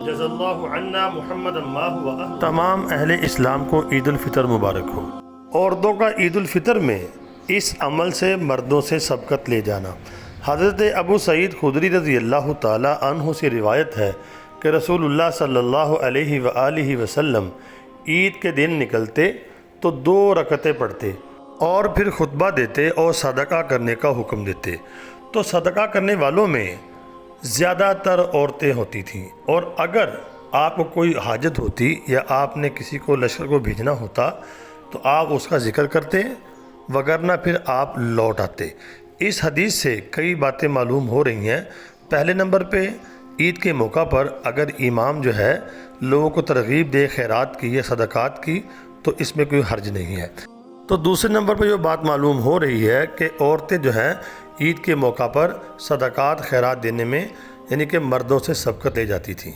जज़ल्लाहु अन्ना Muhammadan मा हुवा अहल। तमाम अहले इस्लाम को ईद उल फितर मुबारक हो। औरतों का ईद उल फितर में इस अमल से मर्दों से सबकत ले जाना। हज़रत अबू सईद खुदरी रज़ी अल्लाह ताला अन्हु से रिवायत है कि रसूलुल्लाह सल्लल्लाहु अलैहि व आलिहि वसल्लम ईद के दिन निकलते तो 2 रकतें पढ़ते और फिर खुतबा देते और सदका करने का हुक्म देते। तो सदका करने वालों में ज़्यादातर औरतें होती थीं, और अगर आपको कोई हाजत होती या आपने किसी को लश्कर को भेजना होता तो आप उसका ज़िक्र करते, वगरना फिर आप लौट आते। इस हदीस से कई बातें मालूम हो रही हैं। पहले नंबर पे ईद के मौका पर अगर इमाम जो है लोगों को तरगीब दे खैरात की या सदक़ात की तो इसमें कोई हर्ज नहीं है। तो दूसरे नंबर पर जो बात मालूम हो रही है कि औरतें जो हैं ईद के मौका पर सदक़ात खैरात देने में यानी कि मर्दों से सबकत ले जाती थीं।